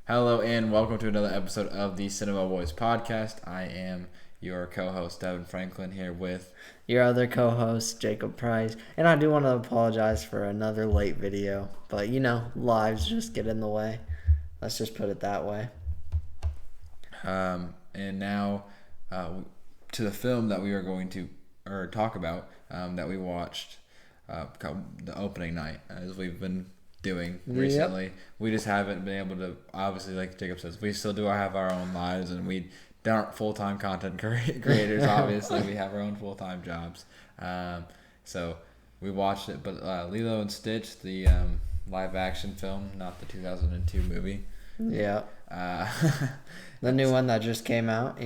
Hello and welcome to another episode of the Cinema Boys podcast. I am your co-host Devan Franklin here with your other co-host, Jacob Price. And I do want to apologize for another late video. But, lives just get in the way. Let's just put it that way. and now to the film that we are going to talk about that we watched the opening night, as we've been doing recently. Yep. We just haven't been able to, obviously, like Jacob says, we still do have our own lives, and we aren't full-time content creators. Obviously, we have our own full-time jobs. So we watched it, but Lilo and Stitch, the live-action film, not the 2002 movie. Yeah. The new one that just came out,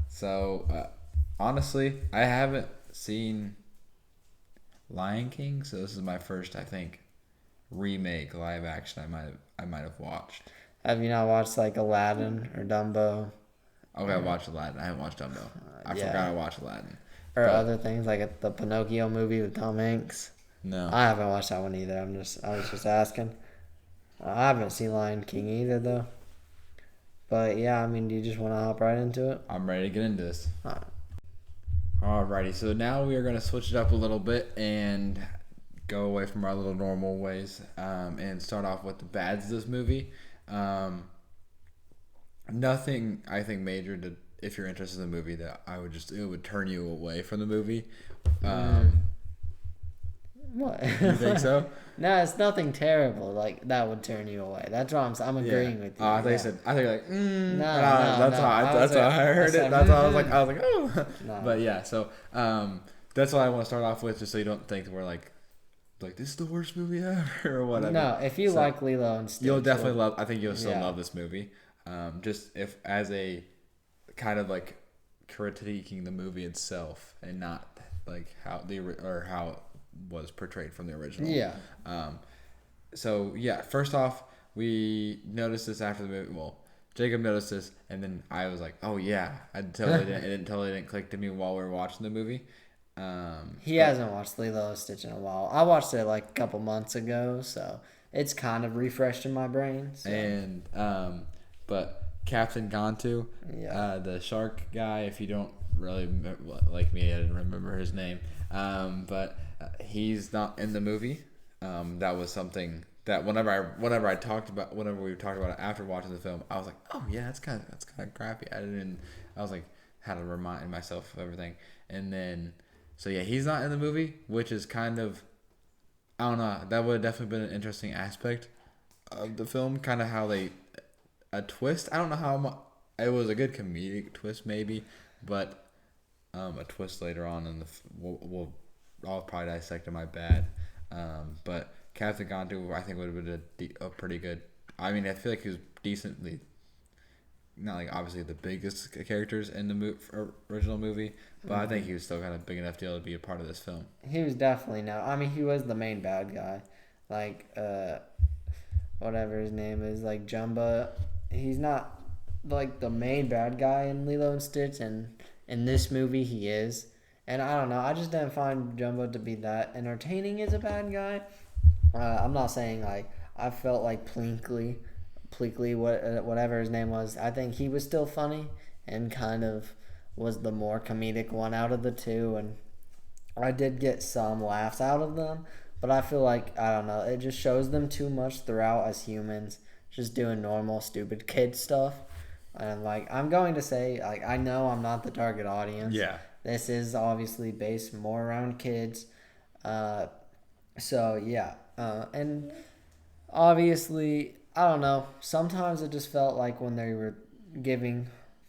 So, honestly, I haven't seen Lion King, so this is my first, I think, remake live action I might have watched. Have you not watched like Aladdin or Dumbo? Okay, I watched Aladdin. I haven't watched Dumbo. I forgot I watched Aladdin. Or other things like the Pinocchio movie with Tom Hanks. No, I haven't watched that one either. I was just asking. I haven't seen Lion King either though. But yeah, do you just want to hop right into it? I'm ready to get into this. Alrighty, so now we are going to switch it up a little bit and go away from our little normal ways and start off with the bads of this movie. Nothing, I think, major to, if you're interested in the movie, that it would turn you away from the movie. What? You think so? No, it's nothing terrible like that would turn you away. That's what I'm agreeing with you. I think like no, that's how I heard it. That's how I was like oh. No. But yeah, so that's what I want to start off with, just so you don't think we're like this is the worst movie ever or whatever. No, if you like Lilo and Stitch, you'll definitely love. I think you'll still love this movie. Just if as a kind of like critiquing the movie itself and not like how it was portrayed from the original. Yeah. So yeah, first off, we noticed this after the movie. Well, Jacob noticed this, and then I was like, "Oh yeah," it totally didn't click to me while we were watching the movie. He hasn't watched Lilo and Stitch in a while. I watched it like a couple months ago, so it's kind of refreshed in my brain. So. And but Captain Gantu, the shark guy. If you don't really like me, I didn't remember his name. But he's not in the movie. That was something that whenever we talked about it after watching the film, I was like, oh yeah, that's kind of crappy. I was like, had to remind myself of everything, and then. So yeah, he's not in the movie, which is kind of, I don't know, that would have definitely been an interesting aspect of the film, kind of how a twist. I don't know how much, it was a good comedic twist maybe, but a twist later on in I'll probably dissect in my bad. But Captain Gantu, I think would have been a pretty good. I feel like he was decently. Not like obviously the biggest characters in the original movie, but I think he was still kind of big enough deal to be a part of this film. He was definitely he was the main bad guy, like whatever his name is, like Jumba. He's not like the main bad guy in Lilo and Stitch, and in this movie he is. And I don't know, I just didn't find Jumbo to be that entertaining as a bad guy. I'm not saying like I felt like Plinkly, whatever his name was, I think he was still funny and kind of was the more comedic one out of the two, and I did get some laughs out of them, but I feel like, I don't know, it just shows them too much throughout as humans, just doing normal stupid kid stuff. And like, I'm going to say, like, I know I'm not the target audience. Yeah. This is obviously based more around kids. So yeah. And obviously, I don't know. Sometimes it just felt like when they were giving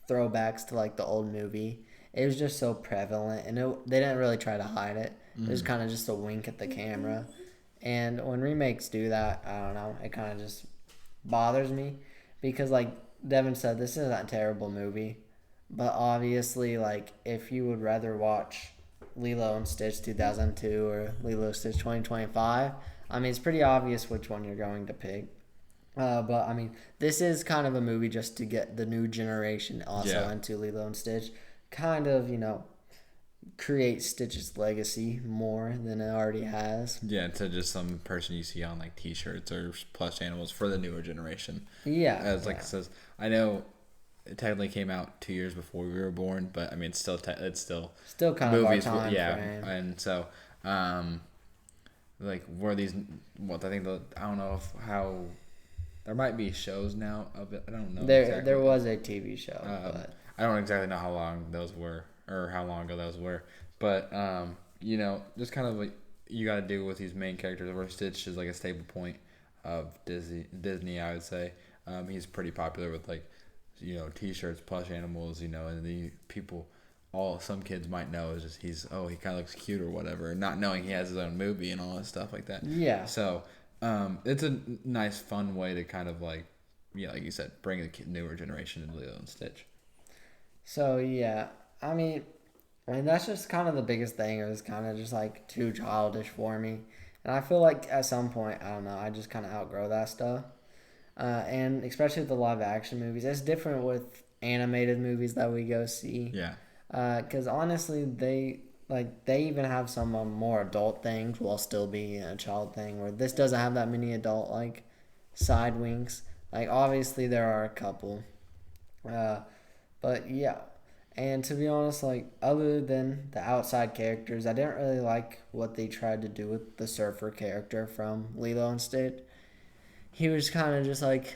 throwbacks to like the old movie, it was just so prevalent, and they didn't really try to hide it. It was kind of just a wink at the camera. And when remakes do that, I don't know, it kind of just bothers me because, like Devan said, this isn't a terrible movie, but obviously, like, if you would rather watch Lilo and Stitch 2002 or Lilo and Stitch 2025, it's pretty obvious which one you're going to pick. But this is kind of a movie just to get the new generation also into Lilo and Stitch. Kind of, create Stitch's legacy more than it already has. Yeah, to just some person you see on like T-shirts or plush animals for the newer generation. Yeah, As like it says, I know it technically came out 2 years before we were born, but I mean, it's still kind of our time yeah, frame. and so like were these what I think I don't know how there might be shows now of it. I don't know exactly. There was a TV show, but I don't exactly know how long those were or how long ago those were, but just kind of like you got to do with these main characters where Stitch is like a staple point of Disney, I would say. He's pretty popular with like T-shirts, plush animals, and the people. Some kids might know is just he kind of looks cute or whatever, not knowing he has his own movie and all that stuff like that. Yeah. So it's a nice, fun way to kind of like you said, bring the newer generation into Lilo and Stitch. So yeah, I mean that's just kind of the biggest thing. It was kind of just like too childish for me, and I feel like at some point I don't know, I just kind of outgrow that stuff. And especially with the live action movies, it's different with animated movies that we go see. Yeah. Because honestly, they even have some more adult things while still being a child thing. Where this doesn't have that many adult side winks. Like obviously there are a couple, but yeah. And to be honest, other than the outside characters, I didn't really like what they tried to do with the surfer character from Lilo and Stitch. He was kind of just like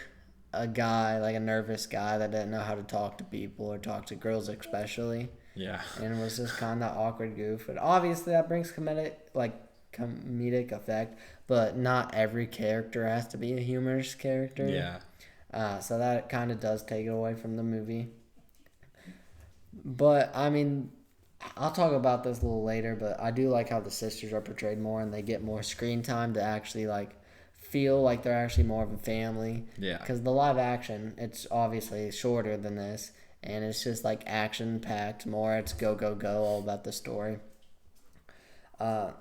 a guy, like a nervous guy that didn't know how to talk to people or talk to girls especially. Yeah. And was just kind of that awkward goof. And obviously that brings comedic effect, but not every character has to be a humorous character. Yeah. So that kind of does take it away from the movie. But, I mean, I'll talk about this a little later, but I do like how the sisters are portrayed more and they get more screen time to actually, feel like they're actually more of a family. Yeah. Because the live action, it's obviously shorter than this, and it's just action packed more. It's go go go, all about the story. And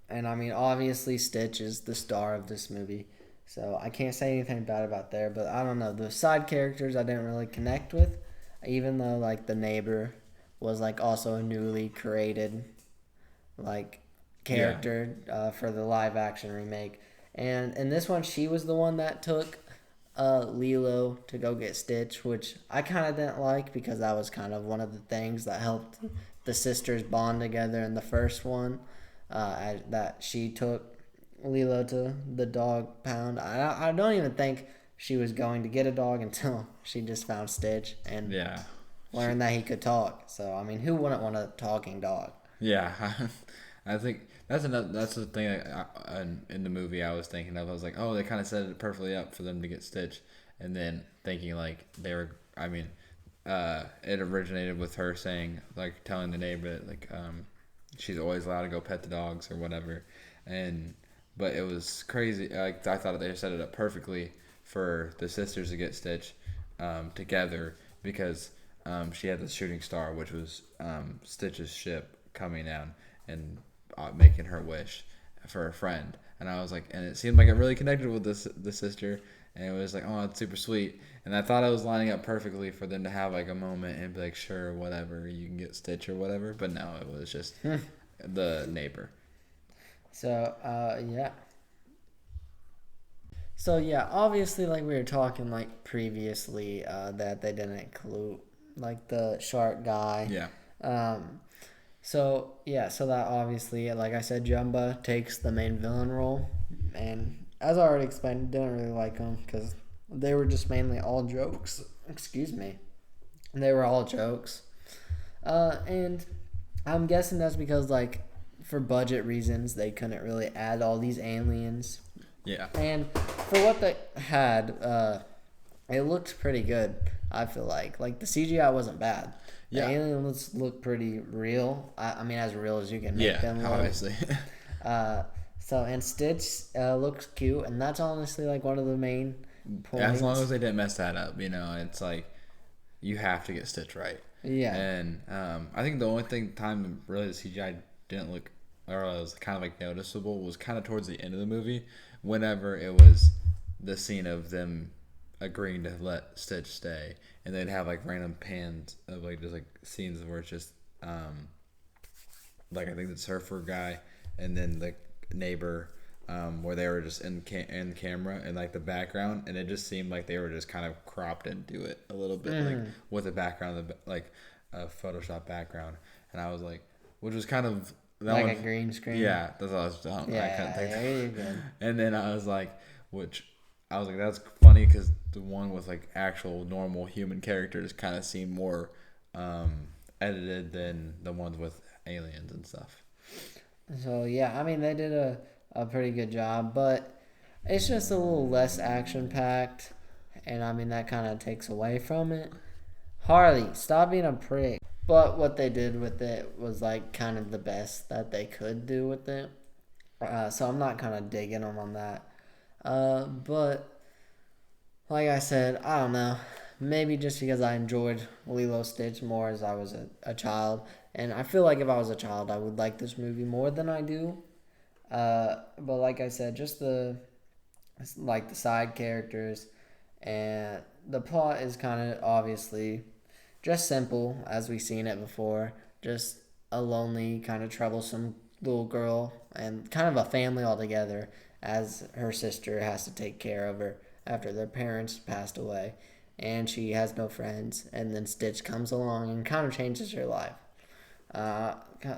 I mean, obviously Stitch is the star of this movie, so I can't say anything bad about there. But I don't know, the side characters I didn't really connect with, even though the neighbor was also a newly created character for the live action remake. And in this one, she was the one that took Lilo to go get Stitch, which I kind of didn't like because that was kind of one of the things that helped the sisters bond together in the first one. That she took Lilo to the dog pound. I don't even think she was going to get a dog until she just found Stitch and learned that he could talk. So I mean, who wouldn't want a talking dog? Yeah, I think that's the thing in the movie I was thinking of. I was like, oh, they kind of set it perfectly up for them to get Stitch, and then thinking they were. I mean, it originated with her saying telling the neighbor she's always allowed to go pet the dogs or whatever, but it was crazy. I thought they set it up perfectly for the sisters to get Stitch together because she had the shooting star, which was Stitch's ship coming down and making her wish for a friend. And I was and it seemed like it really connected with the sister, and it was oh, it's super sweet. And I thought I was lining up perfectly for them to have a moment and be sure, whatever, you can get Stitch or whatever. But no, it was just the neighbor. So yeah. So yeah, obviously we were talking previously that they didn't include the shark guy. Yeah. So that obviously, like I said, Jumba takes the main villain role, and as I already explained, didn't really like them because they were just mainly all jokes. Excuse me, they were all jokes, and I'm guessing that's because for budget reasons they couldn't really add all these aliens. Yeah. And for what they had, it looked pretty good. I feel like the CGI wasn't bad. Yeah. The aliens look pretty real. I mean, as real as you can make them look. Obviously. And Stitch looks cute, and that's honestly one of the main points. As long as they didn't mess that up, it's you have to get Stitch right. Yeah. And I think the only time really the CGI didn't look, or was kind of noticeable, was kind of towards the end of the movie, whenever it was the scene of them agreeing to let Stitch stay, and they'd have random pans of just scenes where it's just like I think the surfer guy, and then the neighbor, where they were just in camera and like the background, and it just seemed like they were just kind of cropped into it a little bit, like with the background, like a Photoshop background, and I was like, which was kind of that Like one, a green screen. yeah, that's what I was talking. I couldn't think. Yeah, you're good. And then I was like, that's funny because the one with like actual normal human characters kind of seemed more edited than the ones with aliens and stuff. So yeah, I mean they did a pretty good job, but it's just a little less action packed, and I mean that kind of takes away from it. Harley, stop being a prick. But what they did with it was like kind of the best that they could do with it. So I'm not kind of digging them on that. But like I said, I don't know. Maybe just because I enjoyed Lilo Stitch more as I was a child. And I feel like if I was a child, I would like this movie more than I do. But like I said, just the side characters and the plot is kind of obviously just simple as we've seen it before. Just a lonely, kind of troublesome little girl and kind of a family altogether as her sister has to take care of her after their parents passed away. And she has no friends. And then Stitch comes along and kind of changes her life.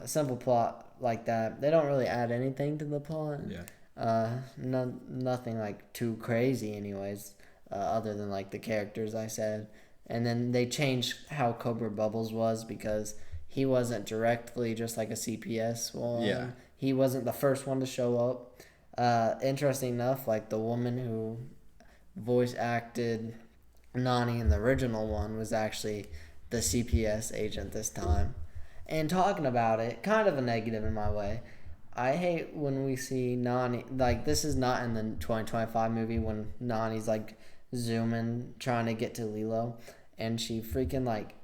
Simple plot like that. They don't really add anything to the plot. Yeah. Nothing like too crazy, anyways. Other than like the characters I said, and then they changed how Cobra Bubbles was because he wasn't directly just like a CPS one. Yeah. He wasn't the first one to show up. Interesting enough, like the woman who voice acted Nani in the original one was actually the CPS agent this time. And talking about it, kind of a negative in my way. I hate when we see Nani, like this is not in the 2025 movie when Nani's like zooming trying to get to Lilo and she freaking like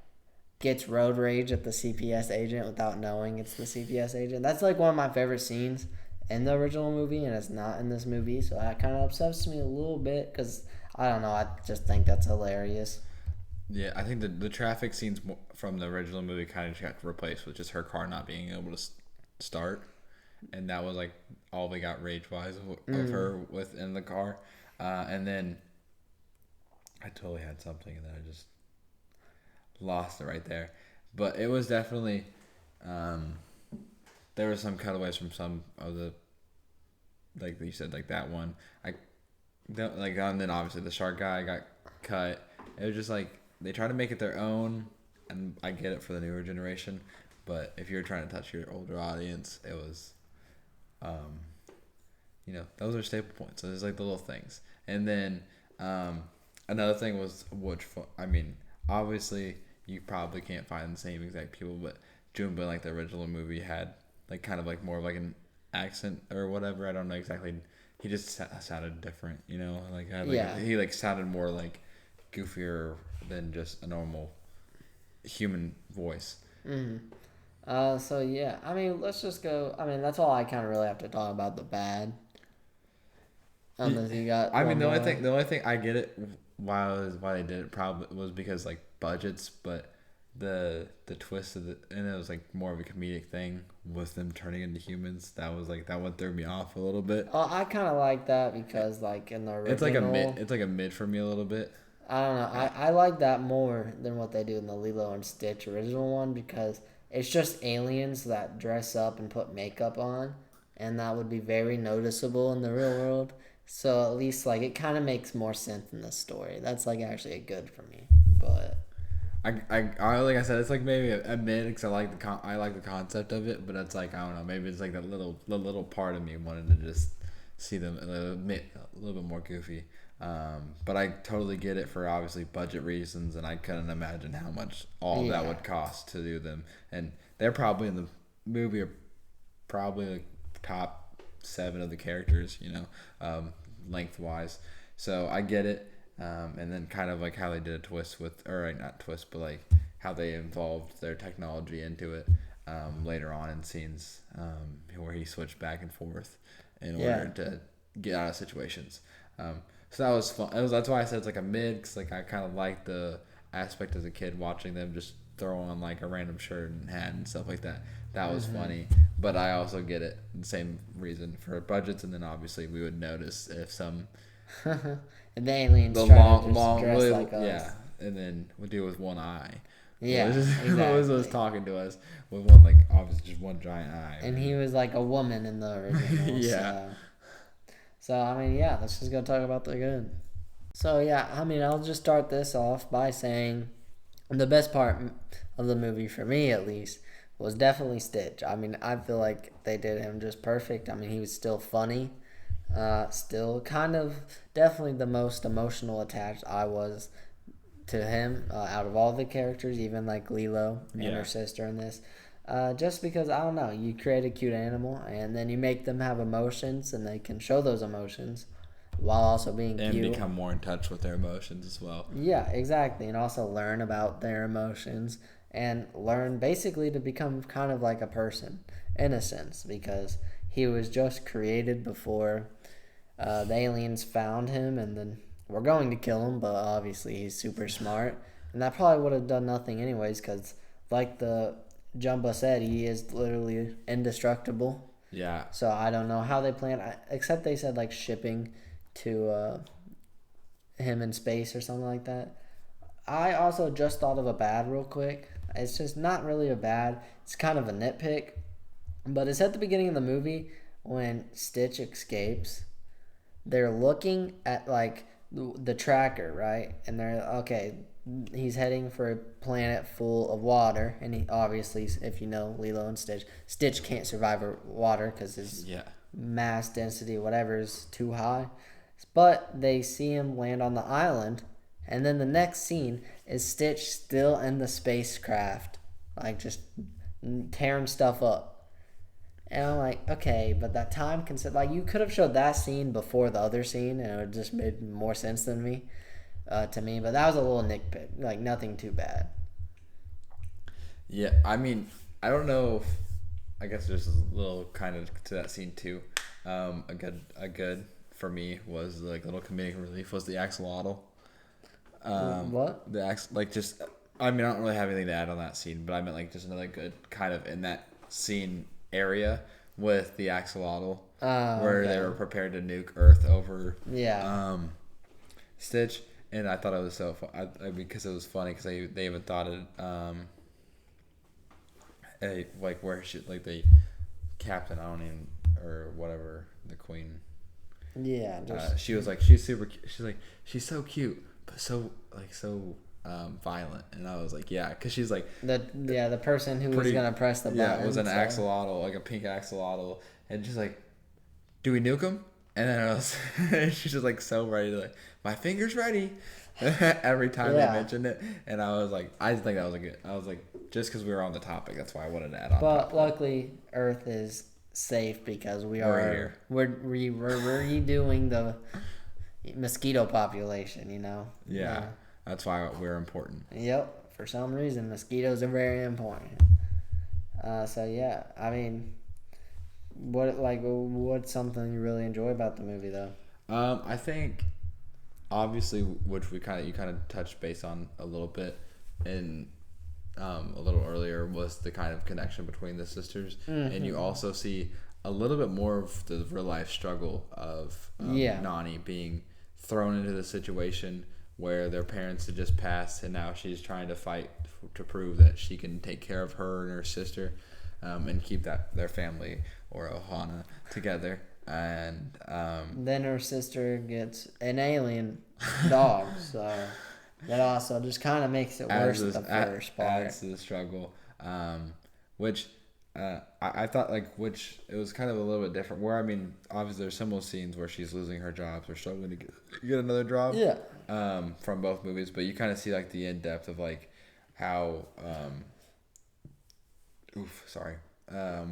gets road rage at the CPS agent without knowing it's the CPS agent. That's like one of my favorite scenes in the original movie and it's not in this movie, so that kind of upsets me a little bit because I don't know, I just think that's hilarious. Yeah, I think the traffic scenes from the original movie kind of just got replaced with just her car not being able to start, and that was like all we got rage wise of her within the car, and then I totally had something and then I just lost it right there, but it was definitely there were some cutaways from some of the, like you said, like that one and then obviously the shark guy got cut. It was just like they try to make it their own, and I get it for the newer generation, but if you're trying to touch your older audience, it was those are staple points. So there's like the little things. And then another thing was, obviously you probably can't find the same exact people, but Jumba, like the original movie, had like kind of like more of like an accent or whatever. I don't know exactly. He just sounded different, he like sounded more like goofier than just a normal human voice. So yeah, I mean, let's just go. I mean, that's all I kind of really have to talk about the bad. Unless you got. I mean, the only thing I get it why they did it probably was because like budgets, but the twist of and it was like more of a comedic thing with them turning into humans. That one threw me off a little bit. Oh, I kind of like that because like in the original, it's like a mid for me a little bit. I don't know. I like that more than what they do in the Lilo and Stitch original one because it's just aliens that dress up and put makeup on, and that would be very noticeable in the real world. So at least like it kind of makes more sense in the story. That's like actually a good for me. But I like I said, it's like maybe a mid because I like the concept of it, but it's like I don't know, maybe it's like the little part of me wanted to just see them a little bit more goofy. But I totally get it for obviously budget reasons, and I couldn't imagine how much all that would cost to do them. And they're probably in the movie are probably like top 7 of the characters, lengthwise. So I get it. And then kind of like how they did a twist not twist, but like how they involved their technology into it later on in scenes where he switched back and forth in order to get out of situations. So that was fun. That's why I said it's like a mid, because like I kind of like the aspect as a kid watching them just throw on like a random shirt and hat and stuff like that. That was funny. But I also get it. The same reason for budgets, and then obviously we would notice if some And the aliens the try to just long dress like us. yeah, and then we do it with one eye. Yeah, Was exactly. talking to us with one, like, obviously just one giant eye. And he was like a woman in the original. Yeah. So I mean, yeah, let's just go talk about the good. So yeah, I mean, I'll just start this off by saying the best part of the movie, for me at least, was definitely Stitch. I mean, I feel like they did him just perfect. I mean, he was still funny, still kind of definitely the most emotional attached I was to him out of all the characters, even like Lilo and her sister in this. Just because, I don't know, you create a cute animal and then you make them have emotions and they can show those emotions while also being and cute. become more in touch with their emotions as well. Yeah, exactly. And also learn about their emotions and learn basically to become kind of like a person in a sense, because he was just created before the aliens found him and then were going to kill him, but obviously he's super smart. And that probably would have done nothing anyways, because like the Jumba said, he is literally indestructible. Yeah. So I don't know how they plan, except they said like shipping to him in space or something like that. I also just thought of a bad real quick. It's just not really a bad. It's kind of a nitpick. But it's at the beginning of the movie when Stitch escapes. They're looking at like the tracker, right? And they're, okay, he's heading for a planet full of water. And he obviously, if you know Lilo and Stitch, Stitch can't survive water because his mass density, whatever, is too high. But they see him land on the island, and then the next scene is Stitch still in the spacecraft, like just tearing stuff up. And I'm like, okay, but that time like you could have showed that scene before the other scene, and it would just made more sense than to me. But that was a little nitpick, like nothing too bad. Yeah, I mean, I don't know if, I guess there's a little kind of to that scene too. A good for me was like little comedic relief was the axolotl. What? Just, I mean, I don't really have anything to add on that scene, but I meant like just another good kind of in that scene area with the axolotl, where they were prepared to nuke Earth over Stitch, and I thought it was so fun because it was funny because they even thought it like where she, like the captain, I don't even, or whatever, the queen. Yeah, she was like, she's super cute. She's like, she's so cute, but so violent. And I was like, yeah, because she's like the person who was gonna press the button. Yeah, it was an axolotl, like a pink axolotl, and she's like, do we nuke him? And then she's just like so ready to, like, my finger's ready. Every time they mentioned it, and I was like, I just think that was a good. I was like, just because we were on the topic, that's why I wanted to add on. But luckily, Earth is safe because we're here. We're redoing the mosquito population, you know. Yeah, that's why we're important. Yep, for some reason mosquitoes are very important. So yeah, I mean, what's something you really enjoy about the movie though? I think obviously, which you kind of touched base on a little bit in a little earlier, was the kind of connection between the sisters, and you also see a little bit more of the real life struggle of Nani being thrown into the situation where their parents had just passed, and now she's trying to fight to prove that she can take care of her and her sister, and keep their family, or Ohana, together. And then her sister gets an alien dog, so that also just kind of makes it worse. The first part adds to the struggle, which I thought, like, which it was kind of a little bit different. Where, I mean, obviously there's similar scenes where she's losing her jobs or struggling to get another job. Yeah. From both movies, but you kind of see like the in depth of like how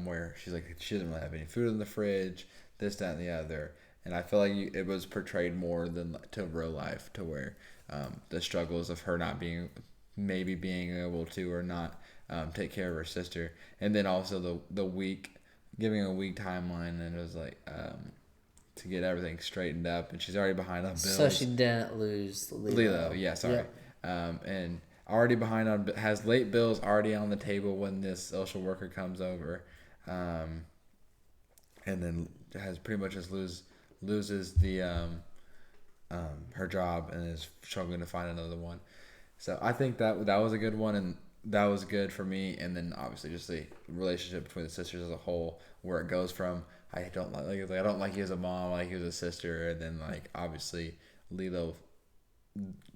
where she's like, she doesn't really have any food in the fridge, this, that, and the other. And I feel like it was portrayed more than to real life, to where the struggles of her not being able to or not take care of her sister, and then also giving a week timeline, and it was like to get everything straightened up, and she's already behind on bills. So she didn't lose Lilo. Yeah, sorry. And already behind on has late bills already on the table when this social worker comes over, and then has pretty much just loses the her job and is struggling to find another one. So I think that was a good one, and that was good for me. And then obviously just the relationship between the sisters as a whole, where it goes from I don't like you as a mom, I like you as a sister, and then like obviously Lilo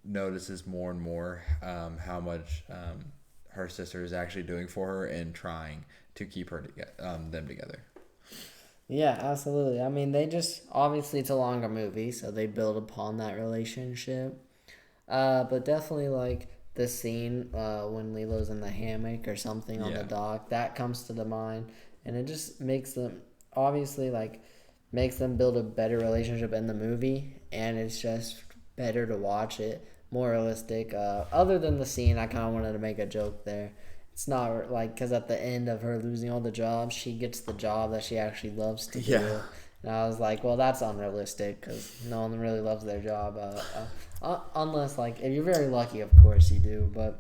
notices more and more how much her sister is actually doing for her and trying to keep them together. Yeah, absolutely. I mean, they just obviously it's a longer movie, so they build upon that relationship. But definitely like the scene when Lilo's in the hammock or something on the dock, that comes to the mind, and it just makes them obviously like makes them build a better relationship in the movie, and it's just better to watch it, more realistic. Other than the scene, I kind of wanted to make a joke there. It's not like because at the end of her losing all the jobs, she gets the job that she actually loves to do. Yeah. And I was like, well, that's unrealistic because no one really loves their job. Unless, like, if you're very lucky, of course you do. But,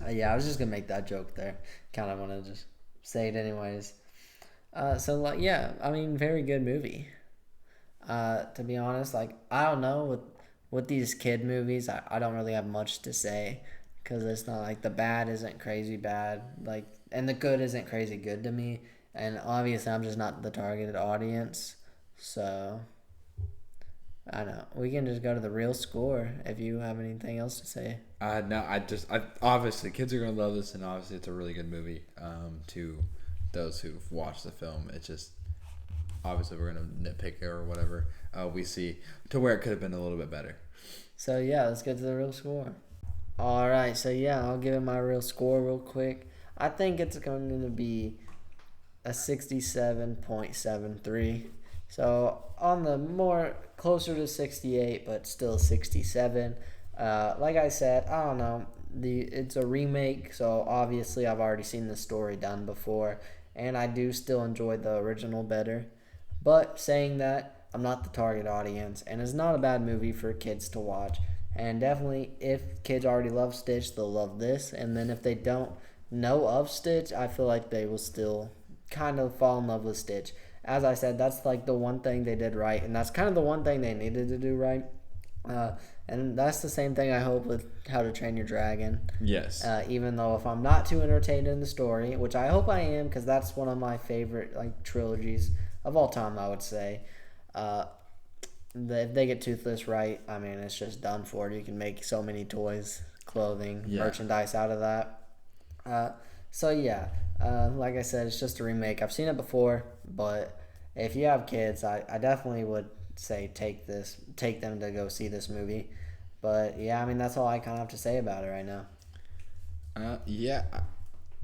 yeah, I was just going to make that joke there. Kind of want to just say it anyways. So, like, yeah, I mean, very good movie. To be honest, like, I don't know. With these kid movies, I don't really have much to say. Because it's not like the bad isn't crazy bad. Like, and the good isn't crazy good to me. And obviously, I'm just not the targeted audience. So, I don't know. We can just go to the real score if you have anything else to say. No, obviously kids are gonna love this, and obviously it's a really good movie. To those who've watched the film, it's just obviously we're gonna nitpick or whatever we see to where it could have been a little bit better. So yeah, let's get to the real score. All right, so yeah, I'll give it my real score real quick. I think it's going to be a 67.73. So on the more closer to 68, but still 67. Like I said, I don't know. It's a remake, so obviously I've already seen the story done before, and I do still enjoy the original better. But saying that, I'm not the target audience, and it's not a bad movie for kids to watch. And definitely, if kids already love Stitch, they'll love this. And then if they don't know of Stitch, I feel like they will still kind of fall in love with Stitch. As I said, that's like the one thing they did right, and that's kind of the one thing they needed to do right. And that's the same thing I hope with How to Train Your Dragon. Yes. Even though if I'm not too entertained in the story, which I hope I am, because that's one of my favorite like trilogies of all time, I would say. If they get Toothless right, I mean, it's just done for. You can make so many toys, clothing, merchandise out of that. So, yeah, like I said, it's just a remake. I've seen it before, but if you have kids, I definitely would say take them to go see this movie. But, yeah, I mean, that's all I kind of have to say about it right now. Yeah,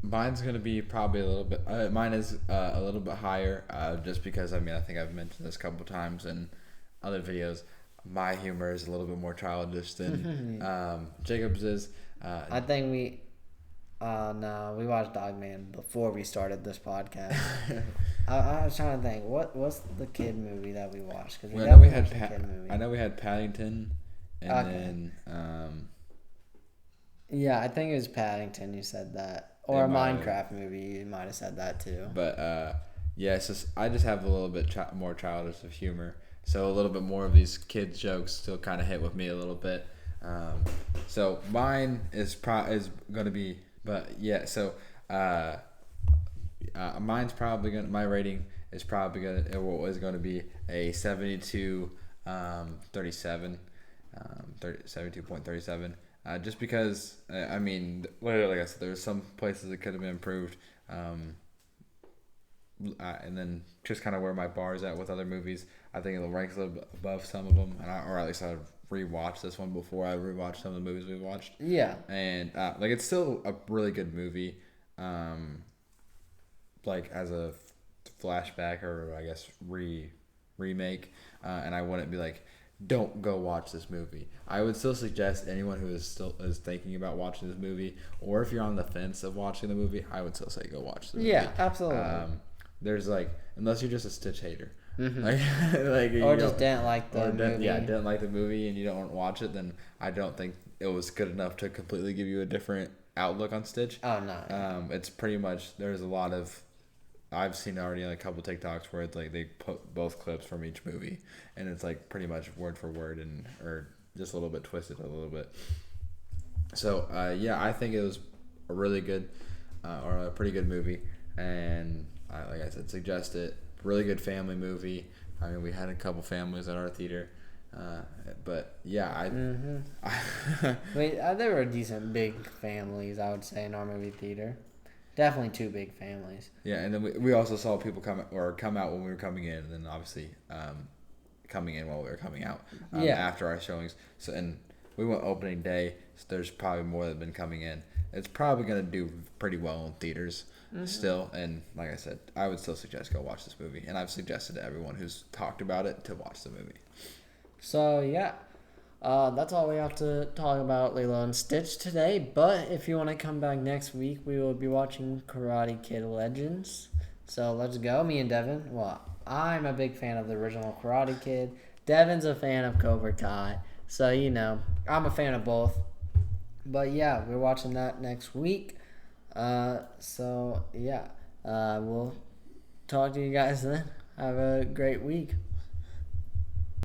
mine's going to be probably a little bit... mine is a little bit higher just because, I mean, I think I've mentioned this a couple times and other videos. My humor is a little bit more childish than Jacob's is. I think we watched Dogman before we started this podcast. I was trying to think what's the kid movie that we watched, because I know we had Paddington, and then yeah, I think it was Paddington. You said that, or a Minecraft movie. You might have said that too. But yeah, it's just I just have a little bit more childish of humor. So a little bit more of these kids jokes still kind of hit with me a little bit. So mine is going to be, but yeah. So mine's probably going. My rating is probably going to going to be a 72, 37, 72.37. Just because I mean, like I said, there's some places that could have been improved. And then just kind of where my bar is at with other movies, I think it'll rank a little bit above some of them, or at least I've rewatched this one before I rewatched some of the movies we watched. Yeah. And like it's still a really good movie, like as a flashback or I guess remake, and I wouldn't be like, don't go watch this movie. I would still suggest anyone who is thinking about watching this movie, or if you're on the fence of watching the movie, I would still say go watch the movie. Yeah, absolutely. There's like, unless you're just a Stitch hater, Mm-hmm. Like or just didn't like the movie. Didn't like the movie, and you don't want to watch it, then I don't think it was good enough to completely give you a different outlook on Stitch. Oh no. It's pretty much there's a lot of I've seen already like a couple TikToks where it's like they put both clips from each movie, and it's like pretty much word for word and or just a little bit twisted a little bit. So I think it was a really good or a pretty good movie, and like I said, suggest it. Really good family movie. I mean, we had a couple families at our theater, but yeah, There were decent big families, I would say, in our movie theater. Definitely two big families. Yeah, and then we also saw people come out when we were coming in, and then obviously coming in while we were coming out after our showings. So and we went opening day, so there's probably more that have been coming in. It's probably gonna do pretty well in theaters still, and like I said, I would still suggest go watch this movie, and I've suggested to everyone who's talked about it to watch the movie. So yeah, that's all we have to talk about Lilo and Stitch today. But if you want to come back next week, we will be watching Karate Kid Legends. So let's go. Me and Devan. Well, I'm a big fan of the original Karate Kid. Devan's a fan of Cobra Kai. So, I'm a fan of both. But yeah, we're watching that next week. We'll talk to you guys then. Have a great week.